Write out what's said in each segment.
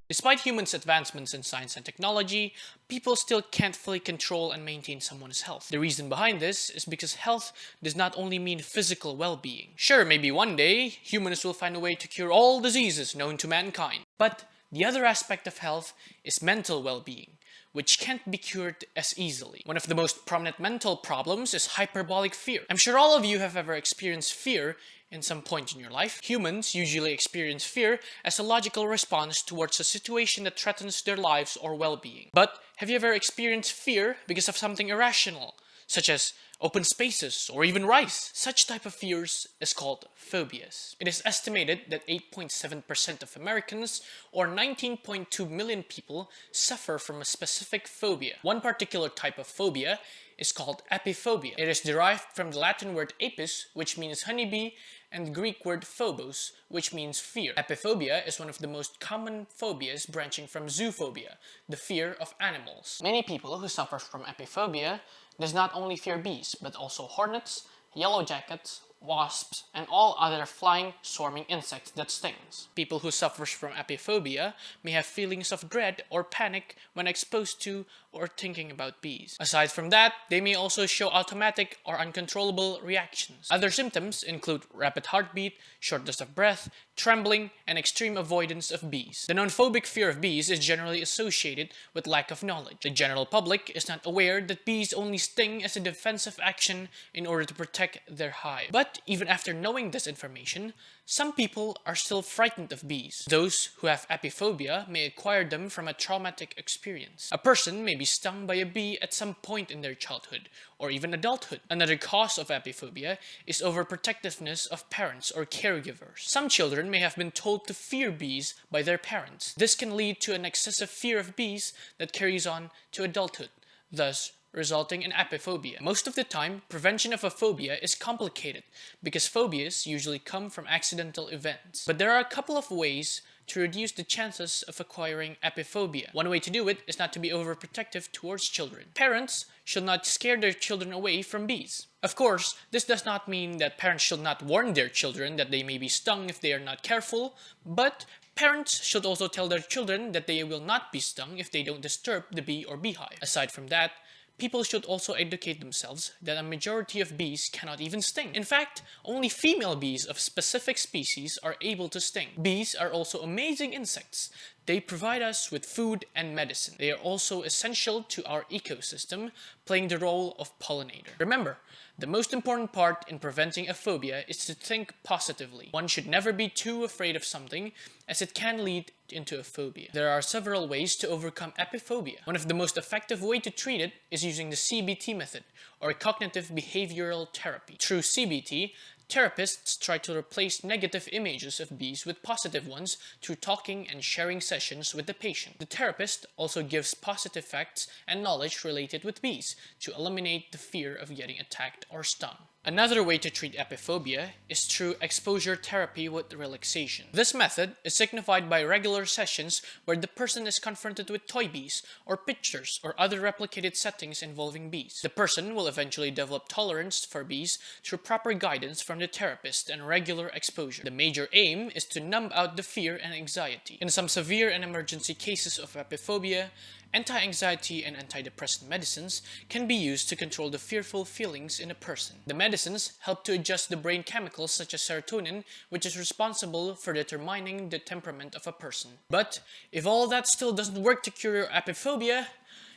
Despite humans' advancements in science and technology, people still can't fully control and maintain someone's health. The reason behind this is because health does not only mean physical well-being. Sure, maybe one day, humans will find a way to cure all diseases known to mankind. But the other aspect of health is mental well-being, which can't be cured as easily. One of the most prominent mental problems is hyperbolic fear. I'm sure all of you have ever experienced fear in some point in your life. Humans usually experience fear as a logical response towards a situation that threatens their lives or well-being. But have you ever experienced fear because of something irrational, such as open spaces or even rice? Such type of fears is called phobias. It is estimated that 8.7% of Americans, or 19.2 million people, suffer from a specific phobia. One particular type of phobia is called apiphobia. It is derived from the Latin word apis, which means honeybee, and the Greek word phobos, which means fear. Apiphobia is one of the most common phobias, branching from zoophobia, the fear of animals. Many people who suffer from apiphobia does not only fear bees, but also hornets, yellow jackets, wasps, and all other flying, swarming insects that stings. People who suffer from apiphobia may have feelings of dread or panic when exposed to or thinking about bees. Aside from that, they may also show automatic or uncontrollable reactions. Other symptoms include rapid heartbeat, shortness of breath, trembling, and extreme avoidance of bees. The non-phobic fear of bees is generally associated with lack of knowledge. The general public is not aware that bees only sting as a defensive action in order to protect their hive. But even after knowing this information, some people are still frightened of bees. Those who have apiphobia may acquire them from a traumatic experience. A person may be stung by a bee at some point in their childhood or even adulthood. Another cause of apiphobia is overprotectiveness of parents or caregivers. Some children may have been told to fear bees by their parents. This can lead to an excessive fear of bees that carries on to adulthood, thus resulting in apiphobia. Most of the time, prevention of a phobia is complicated because phobias usually come from accidental events. But there are a couple of ways to reduce the chances of acquiring apiphobia. One way to do it is not to be overprotective towards children. Parents should not scare their children away from bees. Of course, this does not mean that parents should not warn their children that they may be stung if they are not careful, but parents should also tell their children that they will not be stung if they don't disturb the bee or beehive. Aside from that, people should also educate themselves that a majority of bees cannot even sting. In fact, only female bees of specific species are able to sting. Bees are also amazing insects. They provide us with food and medicine. They are also essential to our ecosystem, playing the role of pollinator. Remember, the most important part in preventing a phobia is to think positively. One should never be too afraid of something, as it can lead into a phobia. There are several ways to overcome apiphobia. One of the most effective ways to treat it is using the CBT method, or cognitive behavioral therapy. Through CBT, therapists try to replace negative images of bees with positive ones through talking and sharing sessions with the patient. The therapist also gives positive facts and knowledge related with bees to eliminate the fear of getting attacked or stung. Another way to treat apiphobia is through exposure therapy with relaxation. This method is signified by regular sessions where the person is confronted with toy bees or pictures or other replicated settings involving bees. The person will eventually develop tolerance for bees through proper guidance from the therapist and regular exposure. The major aim is to numb out the fear and anxiety. In some severe and emergency cases of apiphobia, anti-anxiety and antidepressant medicines can be used to control the fearful feelings in a person. The medicines help to adjust the brain chemicals such as serotonin, which is responsible for determining the temperament of a person. But if all that still doesn't work to cure your apiphobia,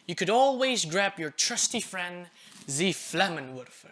you could always grab your trusty friend, the Flamethrower.